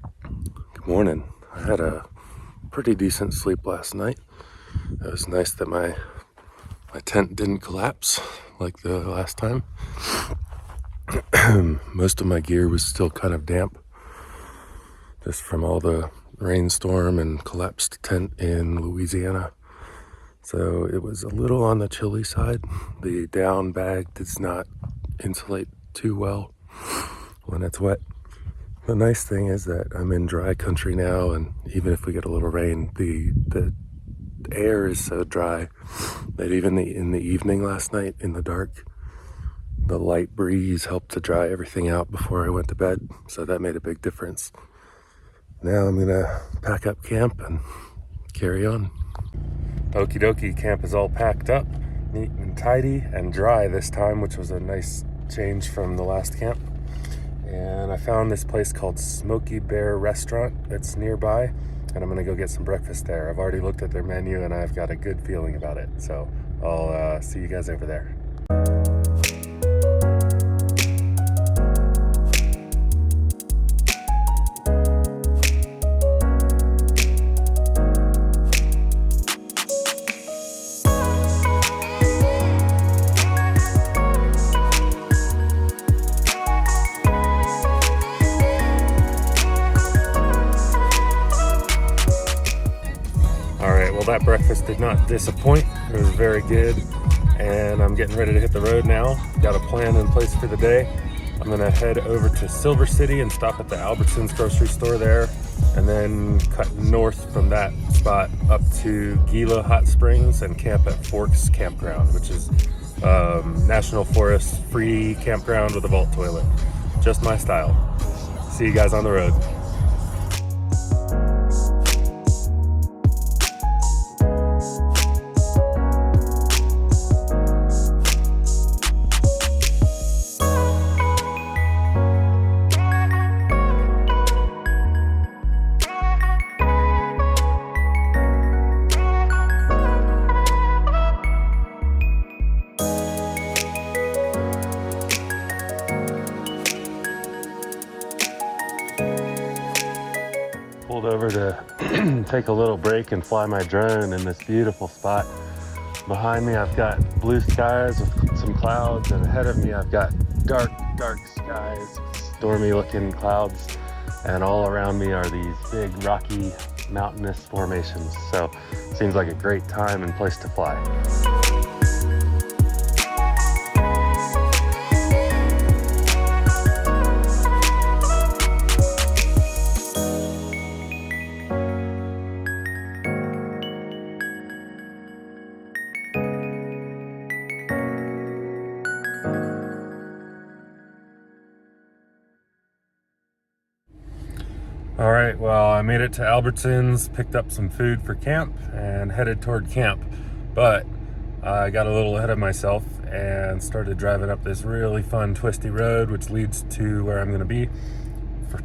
Good morning. I had a pretty decent sleep last night. It was nice that my tent didn't collapse like the last time. Most of my gear was still kind of damp, just from all the rainstorm and collapsed tent in Louisiana. So it was a little on the chilly side. The down bag does not insulate too well when it's wet. The nice thing is that I'm in dry country now, and even if we get a little rain, the air is so dry that even in the evening last night in the dark, the light breeze helped to dry everything out before I went to bed. So that made a big difference. Now I'm gonna pack up camp and carry on. Okie dokie, camp is all packed up, neat and tidy and dry this time, which was a nice change from the last camp. And I found this place called Smoky Bear Restaurant that's nearby, and I'm gonna go get some breakfast there. I've already looked at their menu and I've got a good feeling about it. So I'll see you guys over there. Well, that breakfast did not disappoint. It was very good, and I'm getting ready to hit the road now. Got a plan in place for the day. I'm gonna head over to Silver City and stop at the Albertsons grocery store there, and then cut north from that spot up to Gila Hot Springs and camp at Forks Campground, which is National Forest free campground with a vault toilet. Just my style. See you guys on the road. Pulled over to take a little break and fly my drone in this beautiful spot. Behind me I've got blue skies with some clouds, and ahead of me I've got dark skies, stormy looking clouds, and all around me are these big rocky mountainous formations. So it seems like a great time and place to fly. All right, well, I made it to Albertsons, picked up some food for camp, and headed toward camp. But I got a little ahead of myself and started driving up this really fun twisty road, which leads to where I'm gonna be.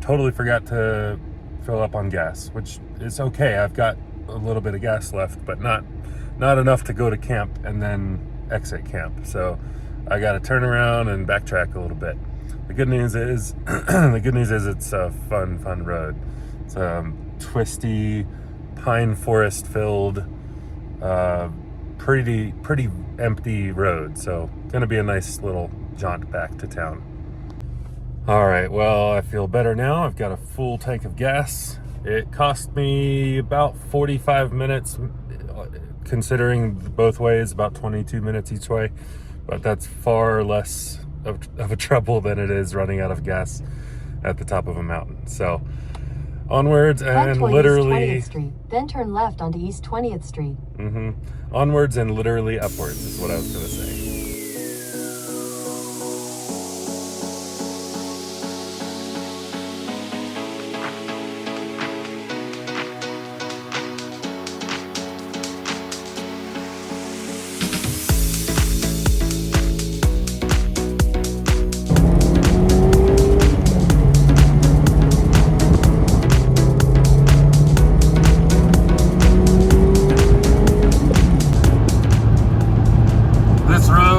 Totally forgot to fill up on gas, which is okay. I've got a little bit of gas left, but not enough to go to camp and then exit camp. So I got to turn around and backtrack a little bit. The good news is it's a fun road. It's a twisty, pine forest filled, pretty empty road. So gonna be a nice little jaunt back to town. All right, well, I feel better now. I've got a full tank of gas. It cost me about 45 minutes, considering both ways, about 22 minutes each way. But that's far less of a trouble than it is running out of gas at the top of a mountain. So onwards and literally East 20th Street, then turn left onto East 20th Street. Onwards and literally upwards is what I was going to say. This road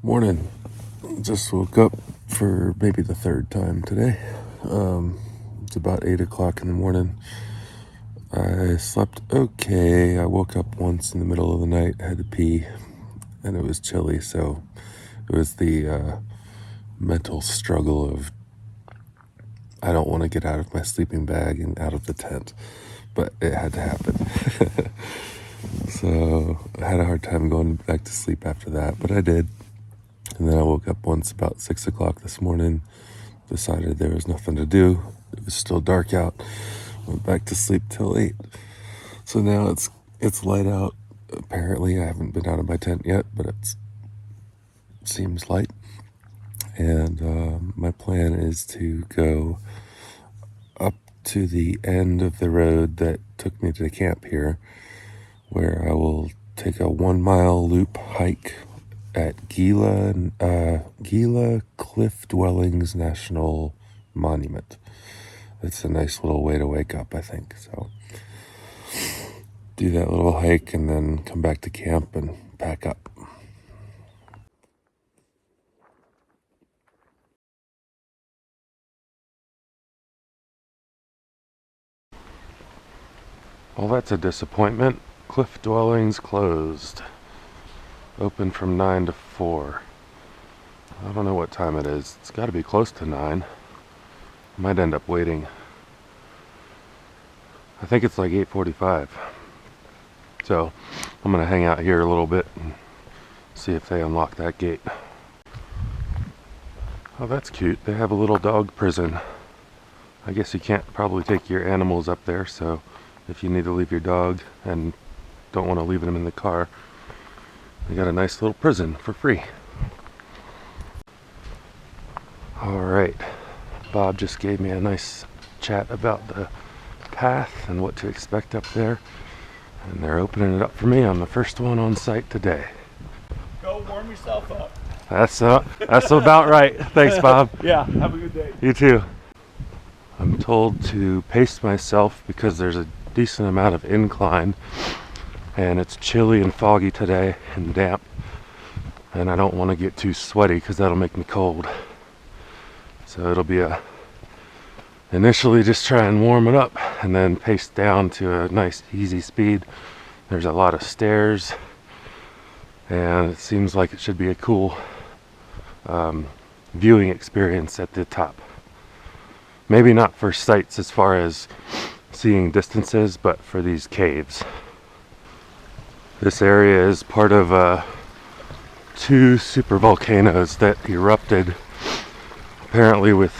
Morning. Just woke up for maybe the third time today. It's about 8 o'clock in the morning. I slept okay. I woke up once in the middle of the night, had to pee, and it was chilly, so it was the mental struggle of I don't want to get out of my sleeping bag and out of the tent, but it had to happen. So I had a hard time going back to sleep after that, but I did. And then I woke up once about 6 o'clock this morning, decided there was nothing to do. It was still dark out. Went back to sleep till 8. So now it's light out. Apparently I haven't been out of my tent yet, but it seems light. And my plan is to go up to the end of the road that took me to the camp here, where I will take a 1 mile loop hike at Gila Cliff Dwellings National Monument. It's a nice little way to wake up, I think. So do that little hike and then come back to camp and pack up. Well, that's a disappointment. Cliff Dwellings closed. Open from 9 to 4. I don't know what time it is. It's got to be close to 9. Might end up waiting. I think it's like 8:45. So I'm going to hang out here a little bit and see if they unlock that gate. Oh, that's cute. They have a little dog prison. I guess you can't probably take your animals up there, so if you need to leave your dog and don't want to leave them in the car, they got a nice little prison for free. Alright, Bob just gave me a nice chat about the path and what to expect up there, and they're opening it up for me. I'm the first one on site today. Go warm yourself up. That's about right. Thanks, Bob. Yeah, have a good day. You too. I'm told to pace myself because there's a decent amount of incline, and it's chilly and foggy today and damp, and I don't want to get too sweaty because that'll make me cold. So it'll be initially just try and warm it up and then pace down to a nice easy speed. There's a lot of stairs, and it seems like it should be a cool viewing experience at the top. Maybe not for sights as far as seeing distances, but for these caves. This area is part of 2 supervolcanoes that erupted, apparently with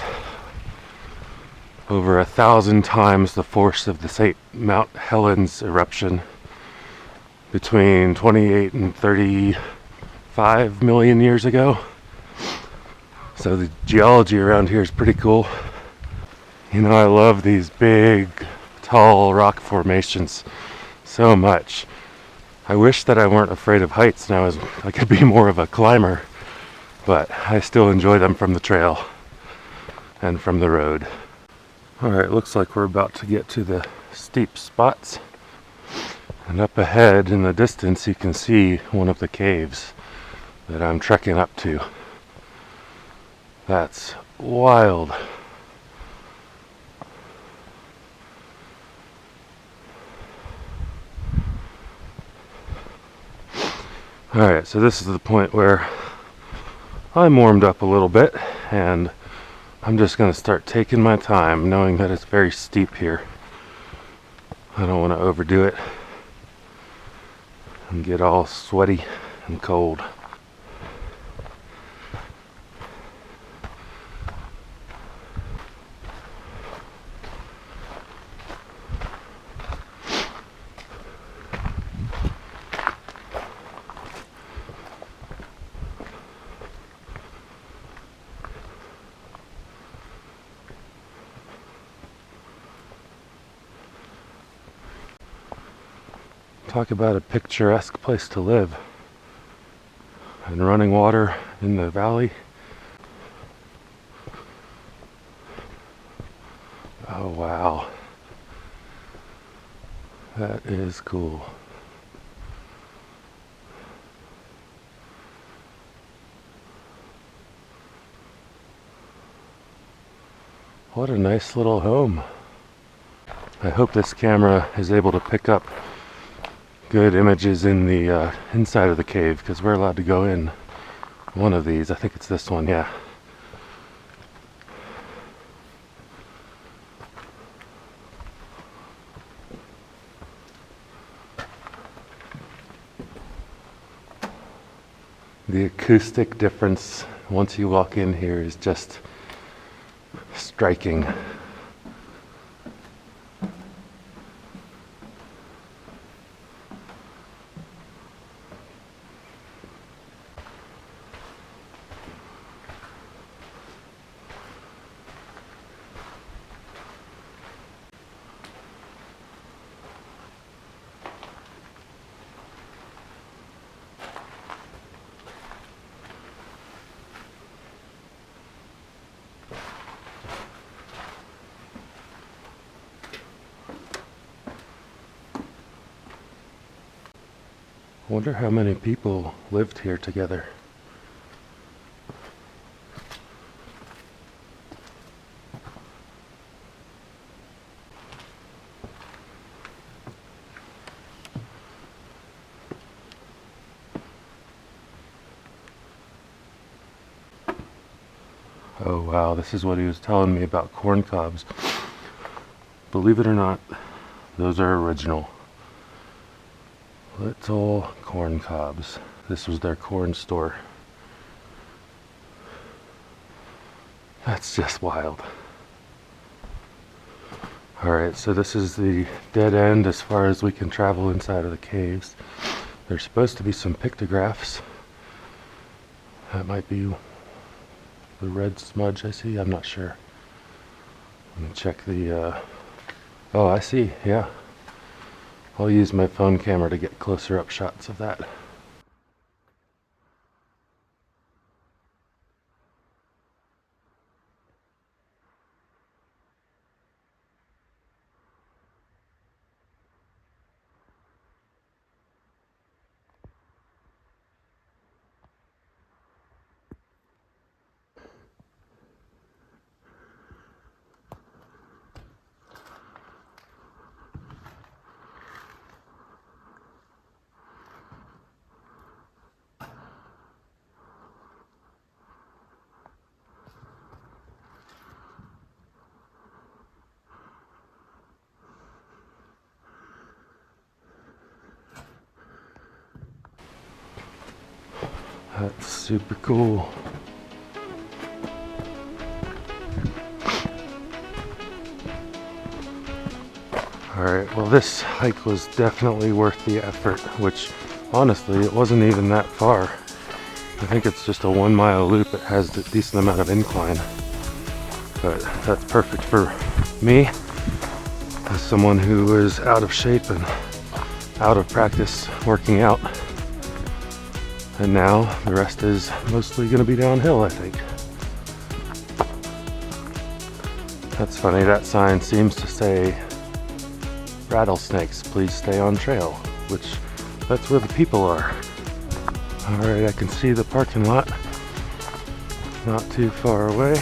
over 1,000 times the force of the St. Mount Helens eruption between 28 and 35 million years ago. So the geology around here is pretty cool. You know, I love these big, tall rock formations so much. I wish that I weren't afraid of heights and I could be more of a climber, but I still enjoy them from the trail and from the road. Alright, looks like we're about to get to the steep spots. And up ahead in the distance you can see one of the caves that I'm trekking up to. That's wild. Alright, so this is the point where I'm warmed up a little bit, and I'm just going to start taking my time, knowing that it's very steep here. I don't want to overdo it and get all sweaty and cold. Talk about a picturesque place to live. And running water in the valley. Oh wow. That is cool. What a nice little home. I hope this camera is able to pick up good images in the inside of the cave, because we're allowed to go in one of these. I think it's this one, yeah. The acoustic difference once you walk in here is just striking. I wonder how many people lived here together. Oh wow, this is what he was telling me about corn cobs. Believe it or not, those are original. Little corn cobs. This was their corn store. That's just wild. Alright, so this is the dead end as far as we can travel inside of the caves. There's supposed to be some pictographs. That might be the red smudge I see, I'm not sure. Let me check the, oh, I see, yeah. I'll use my phone camera to get closer up shots of that. That's super cool. Alright, well this hike was definitely worth the effort, which honestly it wasn't even that far. I think it's just a 1 mile loop. It has a decent amount of incline, but that's perfect for me as someone who is out of shape and out of practice working out. And now the rest is mostly going to be downhill, I think. That's funny, that sign seems to say, rattlesnakes, please stay on trail, which that's where the people are. Alright, I can see the parking lot not too far away.